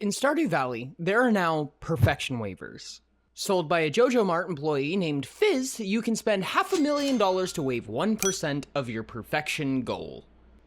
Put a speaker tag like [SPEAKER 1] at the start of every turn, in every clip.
[SPEAKER 1] In Stardew Valley, there are now perfection waivers. Sold by a JoJo Mart employee named Fizz, you can spend $500,000 to waive 1% of your perfection goal.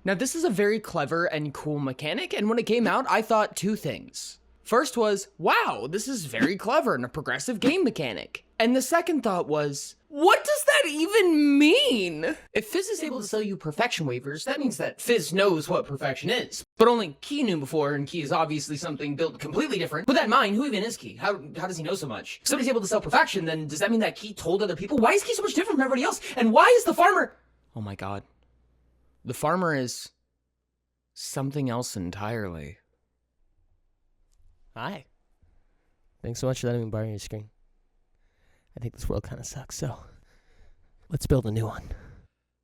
[SPEAKER 1] Now this is a very clever and cool mechanic, and when it came out, I thought two things. First was, wow, this is very clever and a progressive game mechanic. And the second thought was, what does that even mean? If Fizz is able to sell you perfection waivers, that means that Fizz knows what perfection is. But only Key knew before, and Key is obviously something built completely different. With that in mind, who even is Key? How does he know so much? If somebody's able to sell perfection, then does that mean that Key told other people? Why is Key so much different from everybody else? And why is the farmer... Oh my god. The farmer is... something else entirely.
[SPEAKER 2] Hi. Thanks so much for letting me borrow your screen. I think this world kind of sucks, so let's build a new one.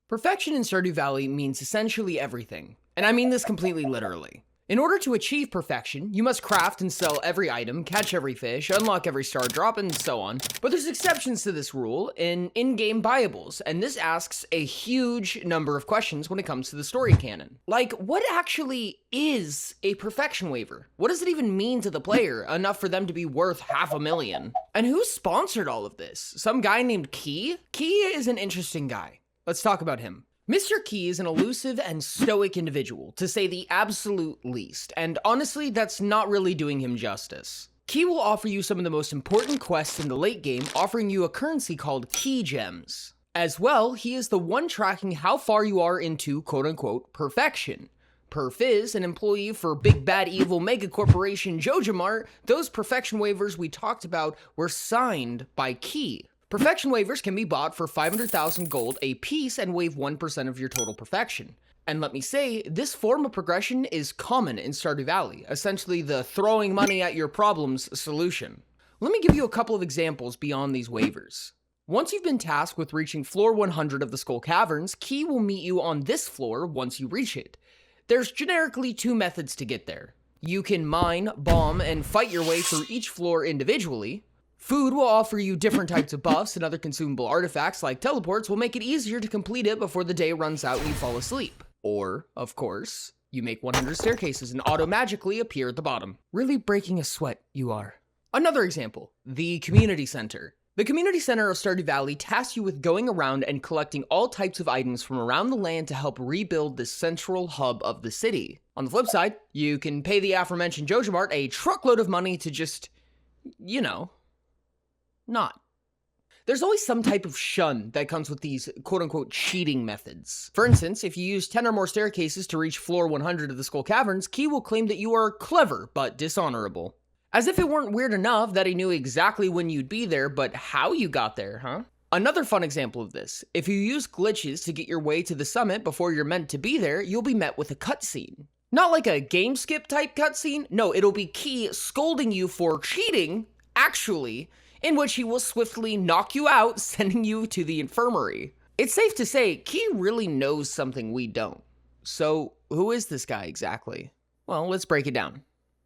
[SPEAKER 1] Perfection in Stardew Valley means essentially everything, and I mean this completely literally. In order to achieve perfection, you must craft and sell every item, catch every fish, unlock every star drop, and so on. But there's exceptions to this rule in-game buyables, and this asks a huge number of questions when it comes to the story canon. Like, what actually is a perfection waiver? What does it even mean to the player, enough for them to be worth $500,000? And who sponsored all of this? Some guy named Key? Key is an interesting guy. Let's talk about him. Mr. Key is an elusive and stoic individual, to say the absolute least, and honestly, that's not really doing him justice. Key will offer you some of the most important quests in the late game, offering you a currency called Key Gems. As well, he is the one tracking how far you are into quote-unquote perfection. Per Fizz, an employee for big bad evil mega corporation JoJo Mart, those perfection waivers we talked about were signed by Key. Perfection waivers can be bought for 500,000 gold a piece and waive 1% of your total perfection. And let me say, this form of progression is common in Stardew Valley, essentially the throwing money at your problems solution. Let me give you a couple of examples beyond these waivers. Once you've been tasked with reaching floor 100 of the Skull Caverns, Key will meet you on this floor once you reach it. There's generically two methods to get there. You can mine, bomb, and fight your way through each floor individually. Food will offer you different types of buffs, and other consumable artifacts like teleports will make it easier to complete it before the day runs out and you fall asleep. Or, of course, you make 100 staircases and auto-magically appear at the bottom. Really breaking a sweat, you are. Another example, the Community Center. The Community Center of Stardew Valley tasks you with going around and collecting all types of items from around the land to help rebuild the central hub of the city. On the flip side, you can pay the aforementioned JoJo Mart a truckload of money to just, you know, not. There's always some type of shun that comes with these quote-unquote cheating methods. For instance, if you use 10 or more staircases to reach floor 100 of the Skull Caverns, Key will claim that you are clever but dishonorable. As if it weren't weird enough that he knew exactly when you'd be there, but how you got there, huh? Another fun example of this, if you use glitches to get your way to the summit before you're meant to be there, you'll be met with a cutscene. Not like a game skip type cutscene, no, it'll be Key scolding you for cheating, actually, in which he will swiftly knock you out, sending you to the infirmary. It's safe to say, Key really knows something we don't. So, who is this guy exactly? Well, let's break it down.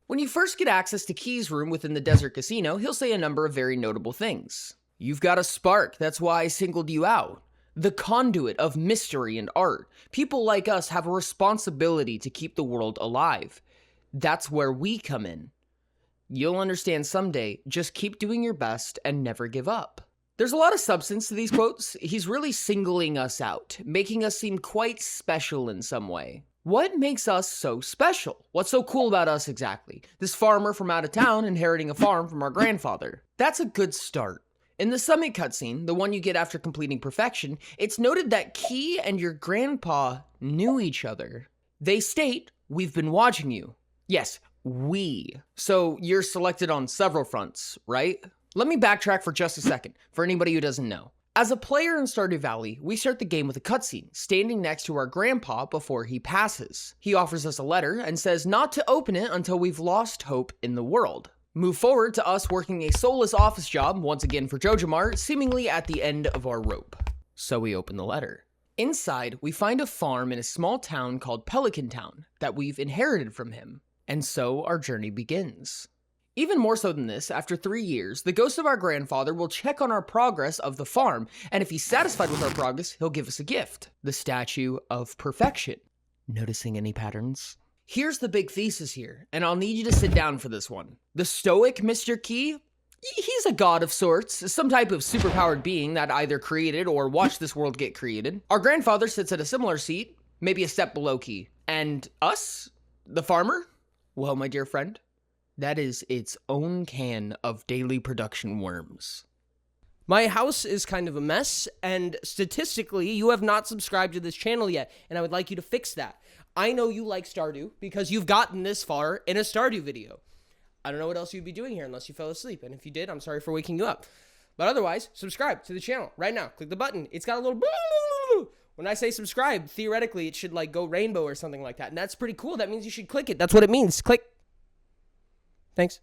[SPEAKER 1] When you first get access to Key's room within the Desert Casino, he'll say a number of very notable things. You've got a spark, that's why I singled you out. The conduit of mystery and art. People like us have a responsibility to keep the world alive. That's where we come in. You'll understand someday, just keep doing your best and never give up. There's a lot of substance to these quotes. He's really singling us out, making us seem quite special in some way. What makes us so special? What's so cool about us exactly? This farmer from out of town inheriting a farm from our grandfather. That's a good start. In the summit cutscene, the one you get after completing perfection, it's noted that Key and your grandpa knew each other. They state, "We've been watching you." Yes, we. So you're selected on several fronts, right? Let me backtrack for just a second, for anybody who doesn't know. As a player in Stardew Valley, we start the game with a cutscene, standing next to our grandpa before he passes. He offers us a letter and says not to open it until we've lost hope in the world. Move forward to us working a soulless office job, once again for JoJo Mart, seemingly at the end of our rope. So we open the letter. Inside, we find a farm in a small town called Pelican Town that we've inherited from him. And so our journey begins. Even more so than this, after 3 years, the ghost of our grandfather will check on our progress of the farm, and if he's satisfied with our progress, he'll give us a gift, the Statue of Perfection. Noticing any patterns? Here's the big thesis here, and I'll need you to sit down for this one. The stoic Mr. Key? He's a god of sorts, some type of superpowered being that either created or watched this world get created. Our grandfather sits at a similar seat, maybe a step below Key. And us? The farmer? Well, my dear friend, that is its own can of daily production worms.
[SPEAKER 2] My house is kind of a mess, and statistically, you have not subscribed to this channel yet, and I would like you to fix that. I know you like Stardew because you've gotten this far in a Stardew video. I don't know what else you'd be doing here unless you fell asleep, and if you did, I'm sorry for waking you up. But otherwise, subscribe to the channel right now. Click the button. It's got a little... When I say subscribe, theoretically, it should like go rainbow or something like that, and that's pretty cool. That means you should click it. That's what it means. Click. Thanks.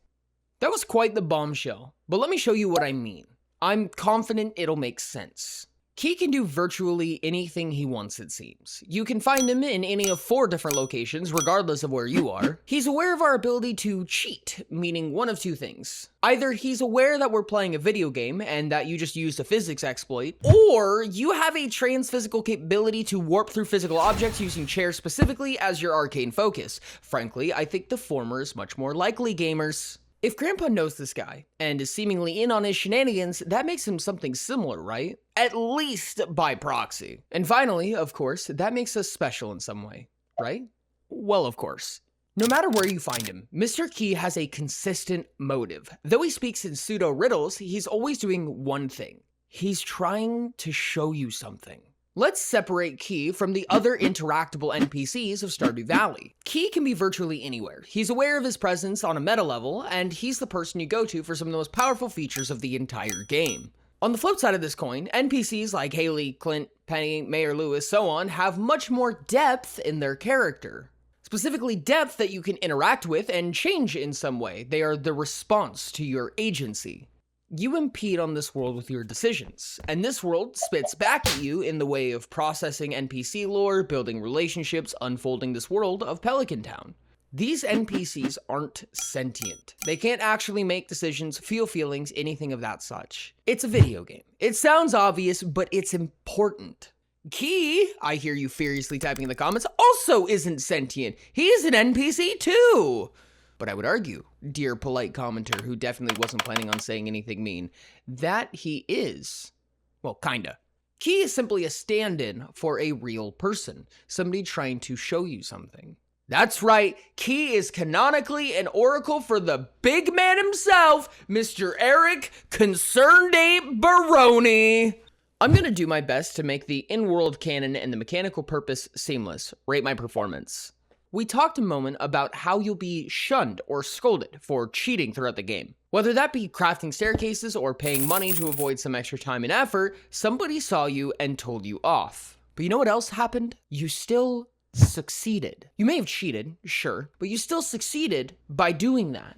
[SPEAKER 1] That was quite the bombshell, but let me show you what I mean. I'm confident it'll make sense. Key can do virtually anything he wants, it seems. You can find him in any of 4 different locations, regardless of where you are. He's aware of our ability to cheat, meaning one of 2 things. Either he's aware that we're playing a video game and that you just used a physics exploit, or you have a transphysical capability to warp through physical objects using chairs specifically as your arcane focus. Frankly, I think the former is much more likely, gamers. If Grandpa knows this guy, and is seemingly in on his shenanigans, that makes him something similar, right? At least by proxy. And finally, of course, that makes us special in some way, right? Well, of course. No matter where you find him, Mr. Key has a consistent motive. Though he speaks in pseudo-riddles, he's always doing one thing. He's trying to show you something. Let's separate Key from the other interactable NPCs of Stardew Valley. Key can be virtually anywhere. He's aware of his presence on a meta level, and he's the person you go to for some of the most powerful features of the entire game. On the flip side of this coin, NPCs like Haley, Clint, Penny, Mayor Lewis, so on, have much more depth in their character. Specifically depth that you can interact with and change in some way. They are the response to your agency. You impede on this world with your decisions, and this world spits back at you in the way of processing NPC lore, building relationships, unfolding this world of Pelican Town. These NPCs aren't sentient. They can't actually make decisions, feel feelings, anything of that such. It's a video game. It sounds obvious, but it's important. Key, I hear you furiously typing in the comments, also isn't sentient. He is an NPC too. But I would argue, dear polite commenter who definitely wasn't planning on saying anything mean, that he is, well, kinda. Key is simply a stand-in for a real person, somebody trying to show you something. That's right, Key is canonically an oracle for the big man himself, Mr. Eric Concerned Ape Baroni. I'm gonna do my best to make the in-world canon and the mechanical purpose seamless. Rate my performance. We talked a moment about how you'll be shunned or scolded for cheating throughout the game. Whether that be crafting staircases or paying money to avoid some extra time and effort, somebody saw you and told you off. But you know what else happened? You still succeeded. You may have cheated, sure, but you still succeeded by doing that.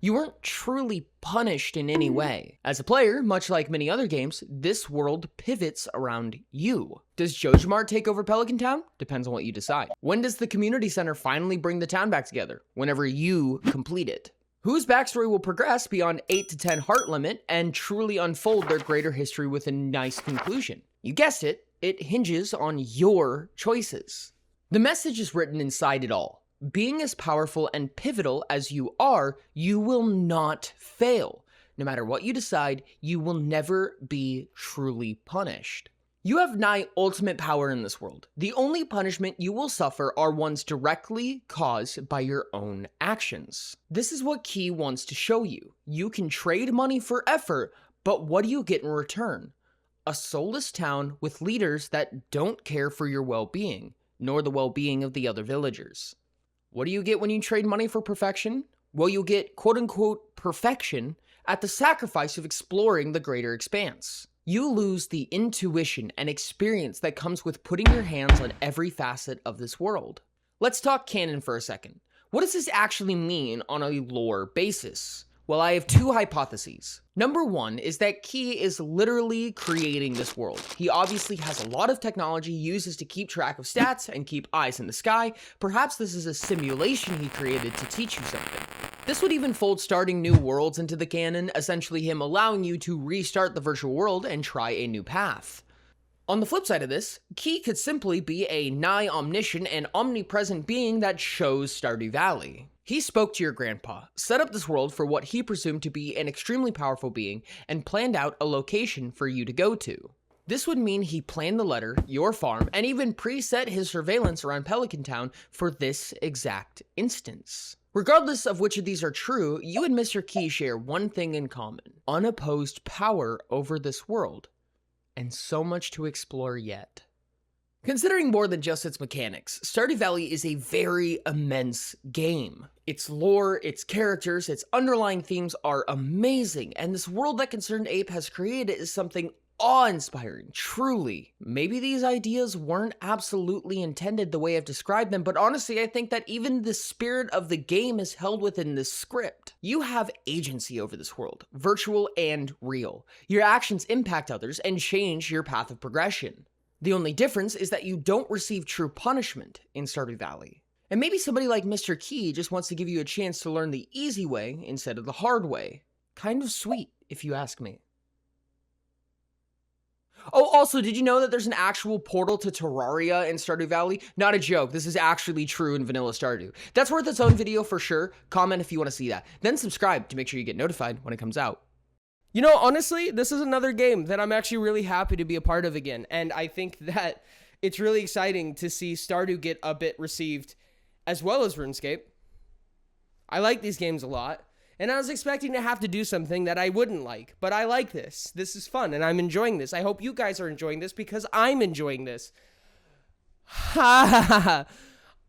[SPEAKER 1] You weren't truly punished in any way. As a player, much like many other games, this world pivots around you. Does Jojamart take over Pelican Town? Depends on what you decide. When does the community center finally bring the town back together? Whenever you complete it. Whose backstory will progress beyond 8 to 10 heart limit and truly unfold their greater history with a nice conclusion? You guessed it, it hinges on your choices. The message is written inside it all. Being as powerful and pivotal as you are, you will not fail. No matter what you decide, you will never be truly punished. You have nigh ultimate power in this world. The only punishment you will suffer are ones directly caused by your own actions. This is what Key wants to show you. You can trade money for effort, but what do you get in return? A soulless town with leaders that don't care for your well-being, nor the well-being of the other villagers. What do you get when you trade money for perfection? Well, you'll get quote-unquote perfection at the sacrifice of exploring the greater expanse. You lose the intuition and experience that comes with putting your hands on every facet of this world. Let's talk canon for a second. What does this actually mean on a lore basis? Well, I have 2 hypotheses. Number 1 is that Key is literally creating this world. He obviously has a lot of technology he uses to keep track of stats and keep eyes in the sky. Perhaps this is a simulation he created to teach you something. This would even fold starting new worlds into the canon, essentially him allowing you to restart the virtual world and try a new path. On the flip side of this, Key could simply be a nigh omniscient and omnipresent being that chose Stardew Valley. He spoke to your grandpa, set up this world for what he presumed to be an extremely powerful being, and planned out a location for you to go to. This would mean he planned the letter, your farm, and even preset his surveillance around Pelican Town for this exact instance. Regardless of which of these are true, you and Mr. Key share one thing in common: unopposed power over this world. And so much to explore yet. Considering more than just its mechanics, Stardew Valley is a very immense game. Its lore, its characters, its underlying themes are amazing, and this world that Concerned Ape has created is something awe-inspiring, truly. Maybe these ideas weren't absolutely intended the way I've described them, but honestly, I think that even the spirit of the game is held within this script. You have agency over this world, virtual and real. Your actions impact others and change your path of progression. The only difference is that you don't receive true punishment in Stardew Valley. And maybe somebody like Mr. Key just wants to give you a chance to learn the easy way instead of the hard way. Kind of sweet, if you ask me. Oh, also, did you know that there's an actual portal to Terraria in Stardew Valley? Not a joke, this is actually true in vanilla Stardew. That's worth its own video for sure. Comment if you want to see that. Then subscribe to make sure you get notified when it comes out.
[SPEAKER 2] You know, honestly, this is another game that I'm actually really happy to be a part of again. And I think that it's really exciting to see Stardew get a bit received as well as RuneScape. I like these games a lot. And I was expecting to have to do something that I wouldn't like, but I like this. This is fun, and I'm enjoying this. I hope you guys are enjoying this because I'm enjoying this. I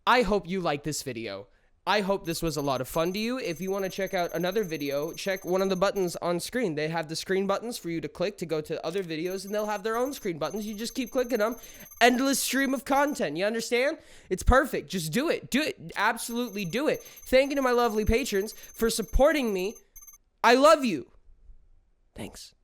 [SPEAKER 2] hope you like this video. I hope this was a lot of fun to you. If you want to check out another video, check one of the buttons on screen. They have the screen buttons for you to click to go to other videos, and they'll have their own screen buttons. You just keep clicking them. Endless stream of content. You understand? It's perfect. Just do it. Do it. Absolutely do it. Thank you to my lovely patrons for supporting me. I love you. Thanks.